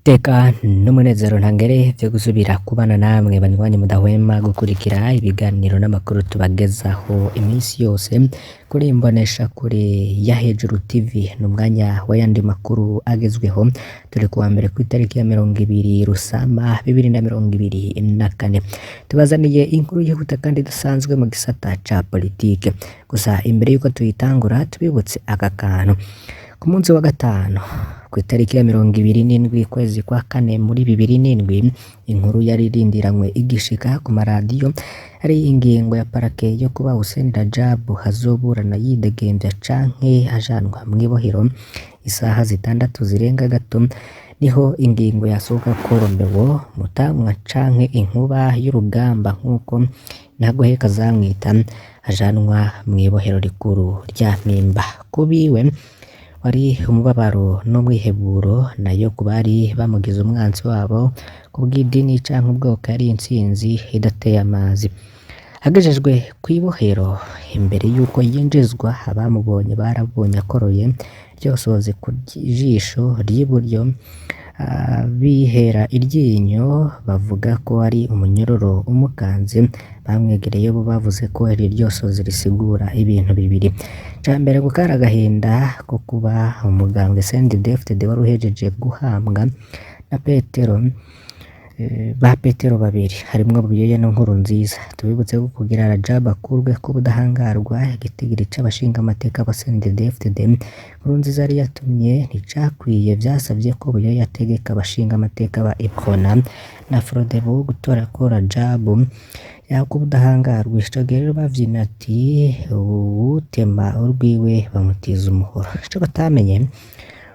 Teka n'umunezero ntangere vyo gusubira kubana namwe banywanyi mudahwema gukurikira ibiganiro n'amakuru tubagezaho iminsi yose kuri imbonesha kure ya Hejuru TV n'umwanya w'ayandi makuru agezweho turi kuwa mbere ku itariki ya 20 Rusama 2024 tubazaniye inkuru yihuta kandi dusanzwe mu gisata ca politike gusa imbere yuko tuyitangura tubibutse aka kantu ku munsi wa gatanu ku itariki ya 27 kwezi kwa kane muri 2007 inkuru yari irindiranywe igishika ku maradiyo ari ingingo ya parake yo kuba Hussein Rajab hazoburana yidegembya canke ajanwa mw'ibohero isaha zitandatu zirenga gato niho ingingo yasohoka ko Romeo Mutamwa canke inkuba y'urugamba nk'uko Ntagoheka zamwita ajanwa mw'ibohero rikuru rya Mpimba kubiwe wari umubabaro n'umwiheburo nayo kubari bamugize umwanzi wabo kubw'idini canke ubwoko yari intsinzi idateye amazi agejejwe kw'ibohero imbere yuko yinjizwa abamubonye barabonye akoroye ryosoze ku jisho ry'iburyo bihera iryinyo bavuga ko ari umunyororo umukanze bamwegereye bo bavuze ko ari ryosoze risigura ibintu bibiri cambere gukara agahinda ko kuba umugambwe CNDD-FDD wari uhejeje guhambwa na Petero babiri harimwo Buyoya no Nkurunziza tubibutse ko kugira Rajab akurwe ko budahangarwa igitigiri c'abashinga amateka ba CNDD-FDD Nkurunziza yari yatumye nticakwiye vyasavye ko Buyoya yategeka abashinga amateka ba Ipona na Frodebu gutora ko Rajab yako budahangarwa ico rero bavyina ati utema urwiwe bamutiza umuhoro ico batamenye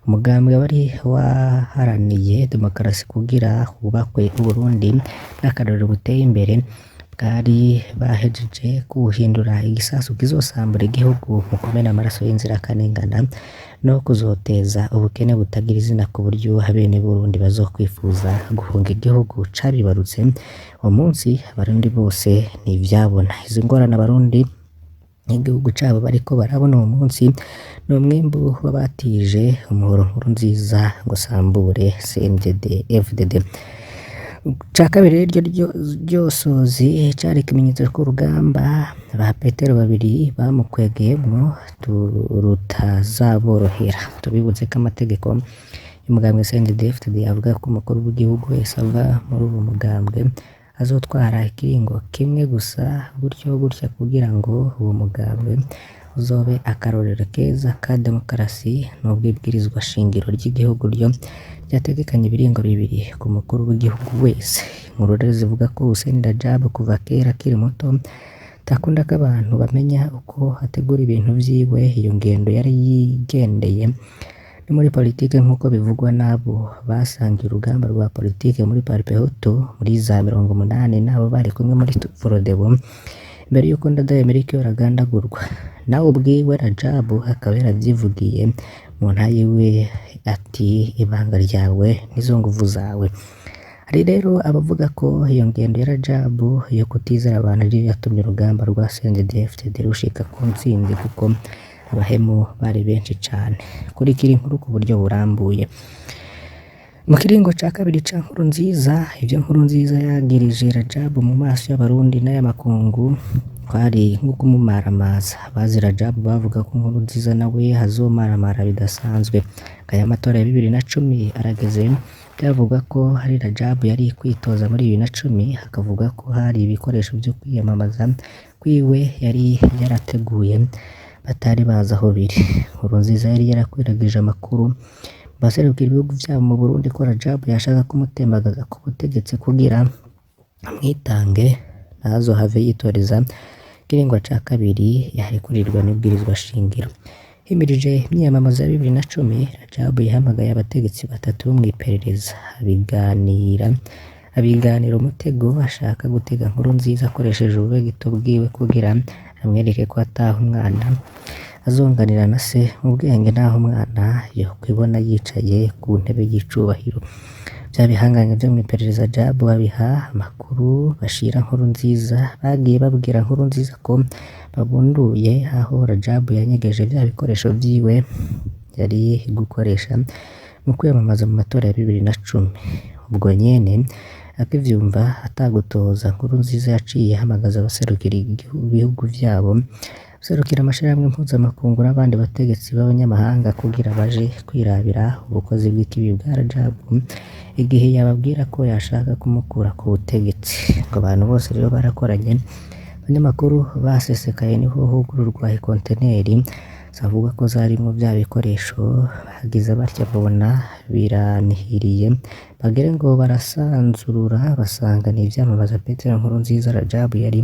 umugambwe wari waharaniye demokarasi kugira hubakwe Burundi n'akarorero buteye imbere bwari bahejeje kuhindura igisasu kizosambura igihugu mu kumena amaraso y'inzirakarengane no kuzoteza ubukene butagira izina ku buryo abene Burundi bazokwifuza guhunga igihugu cabibarutse uwo munsi abarundi bose ntivyabona izo ngorane abarundi igihugu cabo bariko barabona uwo munsi n'umwimbu wabatije umuhoro Nkurunziza ngo sambure CNDD-FDD ca kabiri ryosozi cari ikimenyetso k'urugamba ba Petero babiri bamukwegeyemwo rutazaborohera tubibutse ko amategeko y'umugambwe CNDD-FDD avuga ko umukuru w'igihugu wese ava muri uwo mugambwe azotwara ikiringo kimwe gusa gutya kugira ngo uwo mugambwe uzobe akarorero keza ka demokarasi n'ubwibwirizwa shingiro ry'igihugu ryo ryategekanye ibiringo bibiri ku mukuru w'igihugu wese inkuru rero zivuga ko Hussein Rajab kuva kera akiri muto takunda ko abantu bamenya uko ategura ibintu vyiwe iyo ngendo yari yigendeye ni muri politike nk'uko bivugwa n'abo basangiye urugamba rwa politike muri Parpehutu muri za 80 nabo bari kumwe muri Frodebu mbere yuko Ndadaye Melchior agandagurwa nawe ubwiwe Rajab akaba yaravyivugiye mu ntaye we ati ibanga ryawe nizo nguvu zawe hari rero abavuga ko iyo ngendo ya Rajab yo kutizera abantu ari yatumye urugamba rwa CNDD-FDD rushika ku ntsinzi kuko abahemu bari benshi cane kurikira inkuru ku buryo burambuye mu kiringo ca kabiri ca Nkurunziza ivyo Nkurunziza yagirije Rajab mu maso y'abarundi n'ayamakungu kwari nko kumumaramaza abazi Rajab bavuga ko Nkurunziza nawe hazomaramara bidasanzwe aya matora ya 2010 arageze byavuga ko hari Rajab yari kwitoza muri 2010 hakavuga ko hari ibikoresho byo kwiyamamaza kwiwe yari yarateguye batari bazi aho biri Nkurunziza yari yarakwiragije amakuru baserukira ibihugu vyabo mu Burundi ko Rajab yashaka kumutembagaza ku butegetsi kugira amwitange ntazohave yitoreza kiringo ca kabiri yarekurirwa n'ibwirizwa shingiro himirije imyamamazo ya 2010 Rajab yahamagaye abategetsi batatu bo mw'iperereza abiganira umutego ashaka gutega Nkurunziza akoresheje ububegito bwiwe kugira amwereke ko ataha umwana azonganira na se mu bwenge naho umwana yo kwibona yicaye ku ntebe y'icubahiro byabihanganye byo mw'iperereza Rajab babiha amakuru bashira Nkurunziza bagiye babwira Nkurunziza ko babunduye aho Rajab yanyegeje bya bikoresho vyiwe yari gukoresha mu kwiyamamaza mu matora ya 2010. Ubwo nyene akivyumva atagutoza, Nkurunziza yaciye ahamagaza abaserukira ibihugu vyabo, abaserukira amashirahamwe mpuzamakungu n'abandi bategetsi b'abanyamahanga kugira baje kwirabira ubukozi bw'ikibi bwa Rajab igihe yababwira ko yashaka kumukura ku butegetsi. Ngo abantu bose rero barakoranye, abanyamakuru basesekaye niho hugururwa ikonteneri zavuga ko zarimwo vya bikoresho, bagize batya babona biranihiriye, bagere ngo barasanzurura basanga ni ivyamamaza Petero Nkurunziza Rajab yari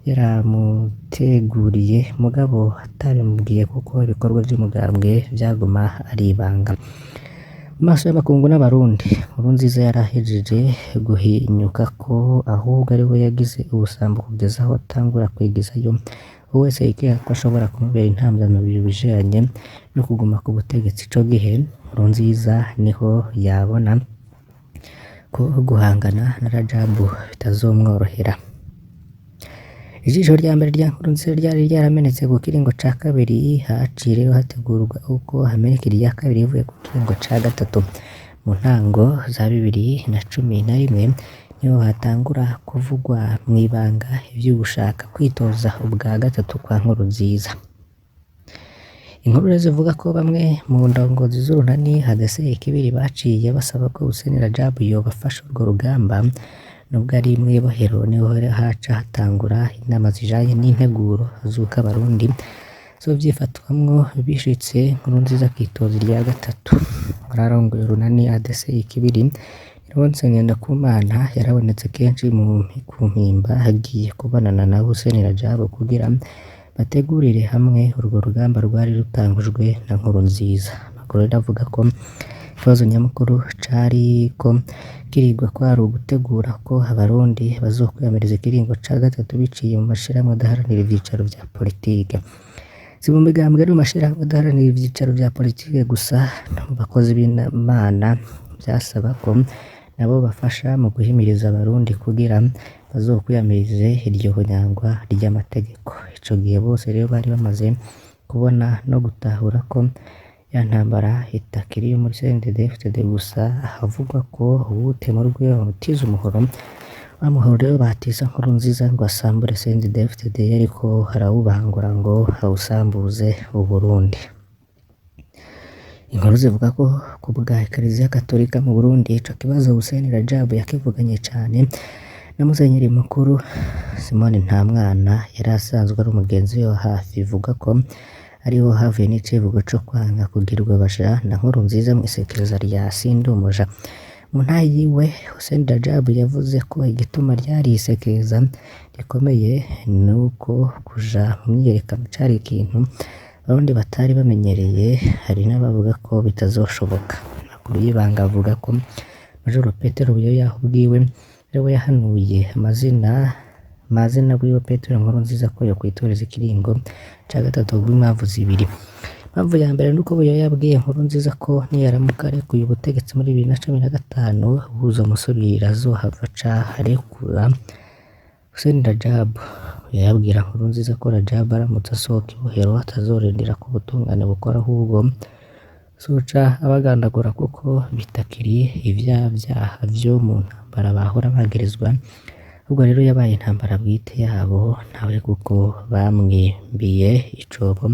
yaramuteguriye, mugabo atabimubwiye kuko ibikorwa vy'umugambwe vyaguma ari ibanga. Mu maso y'amakungu n'abarundi, Nkurunziza yarahejeje guhinyuka ko ahubwo ari we yagize ubusambo kugeza aho atangura kwigizayo wese yikeka ko ashobora kumubera intambwe mu bijanye no kuguma ku butegetsi. Ico gihe Nkurunziza niho yabona ko guhangana na Rajab bitazomworohera. Ijisho rya mbere rya Nkurunziza ryari ryaramenetse ku kiringo ca kabiri, haciye rero hategurwa uko hameneka irya kabiri ivuye ku kiringo ca gatatu. Mu ntango za 2011 niho hatangura kuvugwa mw'ibanga ivy'ugushaka kwitoza ubwa gatatu kwa Nkurunziza. Inkuru zivuga ko bamwe mu ndongozi z'urunani hadese ikibiri baciye basaba ko Hussein Rajab yobafasha urwo rugamba, nubwo ari mw'ibohero niho haca hatangura inama zijanye n'integuro z'uko abarundi zovyifatwamwo bishitse Nkurunziza kwitoza irya gatatu. Wararongoye urunani ADC ikibiri Ironse Ngendakumana yarabonetse kenshi ku mpimba, hagiye kubonana na Hussein Rajab kugira bategurire hamwe urwo rugamba rwari rutangujwe na Nkurunziza. Amakuru avuga ko ikibazo nyamukuru cari ko kirigwa ko ari ugutegura ko abarundi bazokwiyamiriza ikiringo ca gatatu biciye mu mashirahamwe adaharanira ivyicaro vya politike. Si mu migambwe ari mu mashirahamwe adaharanira ivyicaro vya politike gusa, no mu bakozi b'Imana vyasaba ko nabo bafasha mu guhimiriza abarundi kugira bazokwiyamirize iryo honyangwa ry'amategeko. Ico gihe bose rero bari bamaze kubona no gutahura ko ya ntambara itakiri yo muri CNDD-FDD gusa, havugwa ko uwutema urwego utiza umuhoro, wa muhoro rero batiza Nkurunziza ngo asambure CNDD-FDD yariko harawubangura ngo awusambuze Uburundi. Inkuru zivuga ko ku bwa Ekleziya Katolika mu Burundi ico kibazo Hussein Rajab yakivuganye cane na Musenyeri mukuru Simone Ntamwana yari asanzwe ari umugenzi we wa hafi. Ivuga ko ariho havuye n'icivugo co kwanga kugirwa baja na Nkurunziza mw'isekeza rya Sindumuja. Mu ntayi yiwe Hussein Rajab yavuze ko igituma ryari isekeza rikomeye nuko kuja mu myiyerekano cari ikintu abarundi batari bamenyereye, hari n'abavuga ko bitazoshoboka. Amakuru y'ibanga avuga ko Major Petero Buyoya ubwiwe ariwe yahanuye amazina bwiwe Petero Nkurunziza ko yokwitoreza ikiringo ca gatatu bw'impamvu zibiri. Impamvu ya mbere nuko Buyoya yabwiye Nkurunziza ko niyaramuka arekuye ubutegetsi muri 2015 buzomusurira azohava aca arekura Hussein Rajab. Yabwira Nkurunziza ko Rajab aramutse asohoka ibohero atazorindira ko ubutungane bukora, ahubwo azoca abagandagura kuko bitakiri ivyaha vyo mu ntambara bahora bagirizwa, ubwo rero yabaye intambara bwite yabo nawe kuko bamwimbiye icobo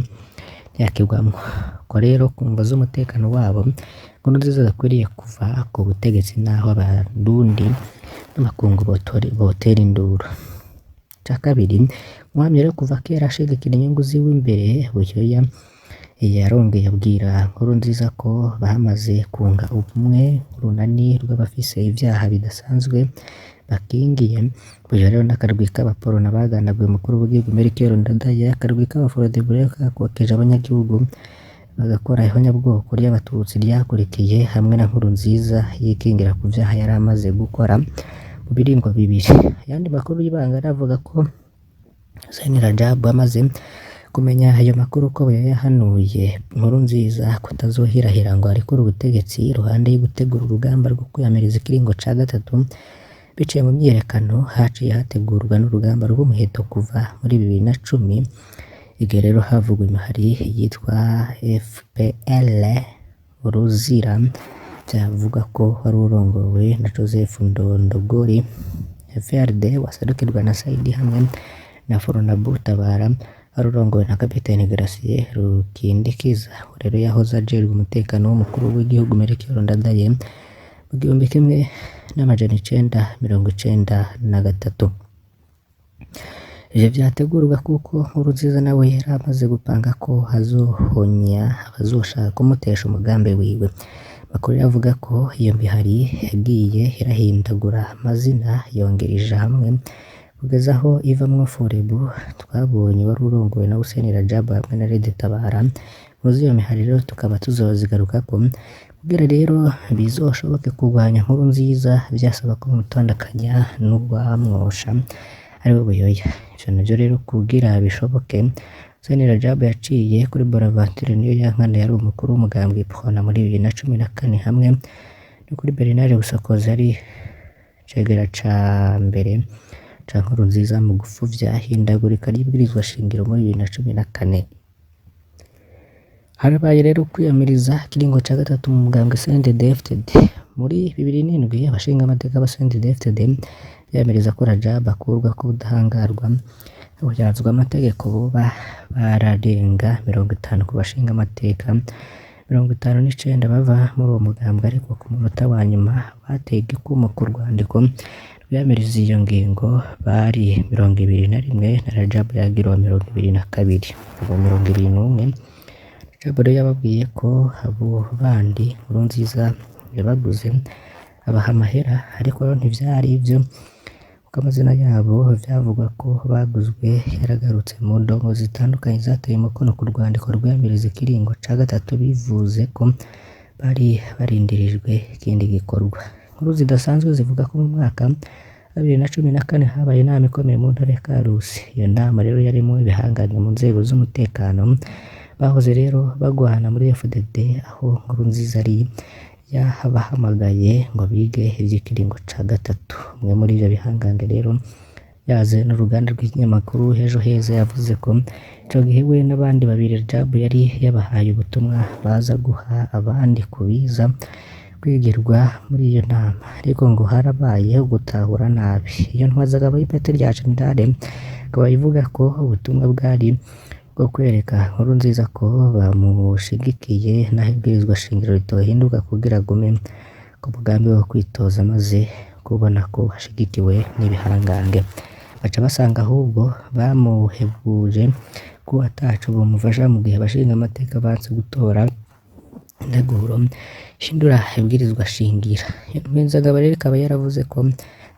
yakigwamwo. Ko rero kumva z'umutekano wabo Nkurunziza akwiriye kuva ku butegetsi naho abarundi n'amakungu botera induru. Ca kabiri, umwami rero kuva kera ashigikira inyungu ziwe imbere, Buyoya yarongeye abwira Nkurunziza ko bamaze kunga ubumwe urunani rw'abafise ivyaha bidasanzwe bakingiye. Buyoya rero n'akarwi k'abaporona baganaguye umukuru w'igihugu Melchior Ndadaye, akarwi k'abaforodebure kakokeje abanyagihugu bagakora ihonyabwoko ry'abatutsi ryakurikiye hamwe na Nkurunziza yikingira ku vyaha yari amaze gukora mu biringo bibiri. Ayandi makuru y'ibanga aravuga ko Hussein Rajab amaze kumenya ayo makuru ko yahanuye Nkurunziza kutazohirahira ngo arekure ubutegetsi iruhande yo gutegura urugamba rwo kwiyamiriza ikiringo ca gatatu. Biciye mu myiyerekano haciye hategurwa n'urugamba rw'umuheto kuva muri 2010. Igihe rero havugwa imihari yitwa FPL Uruzira byavuga ko wari urongowe na Joseph Ndondogori, FRD waserukirwa na Saidi hamwe na Foronabu Tabara wari urongowe na Kapiteni Gratien Rukindikiza rero yahoze ajejwe umutekano w'umukuru w'igihugu Melchior Ndadaye mu 1993. Ivyo vyategurwa kuko Nkurunziza nawe yari amaze gupanga ko hazohonya abazoshaka kumutesha umugambi wiwe. Makuru yavuga ko iyo mihari yagiye irahindagura amazina yongereje hamwe kugeza aho ivamwo Forebu twabonye wari urongowe na Hussein Rajab hamwe na Red Tabara. Muzi iyo mihari rero tukaba tuzozigarukako kugira rero bizoshoboke kurwanya Nkurunziza byasaba ko mutondakanya n'ubwamwosha ariwe Buyoya. Ivyo navyo rero kugira bishoboke Hussein Rajab yaciye kuri Bonaventure niyo yankana yari umukuru w'umugambwe Prona muri 2014 hamwe no kuri Bernard Busokozi ari cegera ca mbere ca Nkurunziza mu gufuvya hindagurika ry'ibwirizwa shingiro muri 2014. Harabaye rero kwiyamiriza kiringo ca gatatu mu mugambwe CNDD-FDD muri 2007. Abashinga amateka ba CNDD-FDD yamiriza ko Rajab akurwa ku budahangarwa uburyazwa amategeko buba bararenga 50 ku bashinga amateka 59 bava muri uwo mugambwe, ariko ku munota wa nyuma batega ikumo ku rwandiko rwiyamiriza iyo ngingo bari 21 na Rajab yagirwa 22. Ubu 21 Rajab rero yababwiye ko abo bandi Nkurunziza yabaguze abaha amahera, ariko ntivyari ivyo kuko amazina yabo vyavugwa ko baguzwe yaragarutse mu ndongo zitandukanye zateye umukono ku rwandiko rwiyamiriza ikiringo ca gatatu, bivuze ko bari barindirijwe ikindi gikorwa. Inkuru zidasanzwe zivuga ko mu mwaka 2014 habaye inama ikomeye mu ntara ya Karusi. Iyo nama rero yarimo ibihangange mu nzego z'umutekano bahoze rero bagwana muri FDD, aho Nkurunziza ari yabahamagaye ngo bige ivy'ikiringo ca gatatu. Umwe muri ivyo bihangange rero yaze n'uruganda rw'ikinyamakuru Ejo Heza yavuze ko ico gihe we n'abandi babiri Rajab yari yabahaye ubutumwa baza guha abandi kubiza kwigirwa muri iyo nama, ariko ngo harabaye gutahura nabi. Iyo ntwazaga abayipete rya Jenerali akaba ivuga ko ubutumwa bwari bwo kwereka Nkurunziza ko bamushigikiye naho ibwirizwa shingiro ritohinduka kugira gume ku mugambi wo kwitoza, maze kubona ko hashigikiwe n'ibihangange baca basanga ahubwo bamuhebuje ko ataco bomufasha mu gihe abashinga amateka banse gutora integuro shindura ibwirizwa shingira. Rwenzagaba rero ikaba yaravuze ko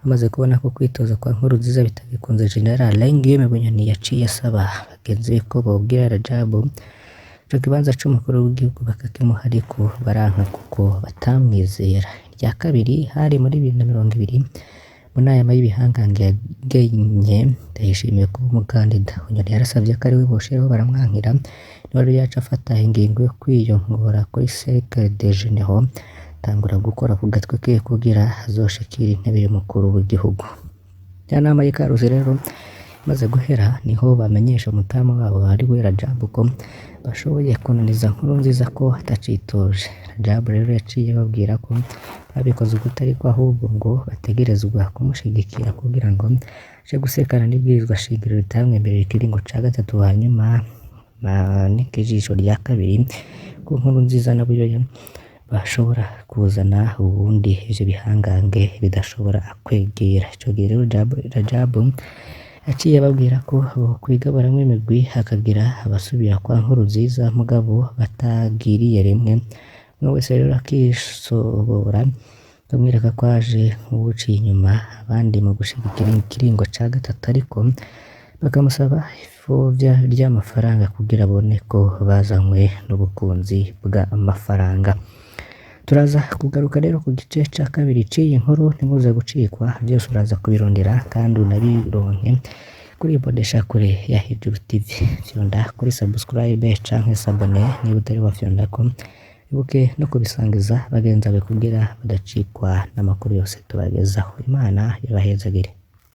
amaze kubona ko kwitoza kwa Nkurunziza bitagikunze, General Guillaume Bunyoni yaciye asaba bagenzi be ko bobwira Rajab ico kibanza c'umukuru w'igihugu bakakimuha, ariko baranka kuko batamwizera. Irya kabiri hari muri 2020 mu nama y'ibihangange yagenye Ndayishimiye kuba umukandida. Bunyoni yarasavye ko ariwe boshiraho baramwankira, niwe rero yaca afata ingingo yo kwiyongora kuri Cercle des Généraux tangura gukora ku gatwe ke kugira azoshikira intebe y'umukuru w'igihugu. Ya nama y'Ikarusi rero maze guhera niho bamenyesha umutama wabo ari we Rajab ko bashoboye kunaniza Nkurunziza ko atacitoje. Rajab rero yaciye babwira ko babikoze gutari ko ahubwo ngo bategerezwa kumushigikira kugira ngo aje gusekana n'ibwirizwa shingiro ritamwemerera ikiringo ca gatatu, hanyuma n'ikijisho rya kabiri ko Nkurunziza na Buyoya bashobora kuzana ubundi ivyo bihangange bidashobora kwegera. Ico gihe rero Rajab yaciye babwira ko kwiga baramwe imigwi hakagira abasubira kwa Nkurunziza mugabo batagiriye rimwe. Umwe wese rero akisobora bamwereka ko aje nk'uwuciye inyuma abandi mu gushigikira ikiringo ca gatatu, ariko bakamusaba ifuvya ry'amafaranga kugira abone ko bazanywe n'ubukunzi bw'amafaranga. Turaza kugaruka rero ku gice ca kabiri c'iyi nkuru, ntimuze gucikwa, byose uraza kubirondera kandi unabironke kuri Bodesha kure ya Hejuru TV. Fyonda kuri subscribe canke s'abone niba utari wafyondako, ibuke no kubisangiza bagenzi bawe kugira badacikwa n'amakuru yose tubagezaho. Imana ibahezagire.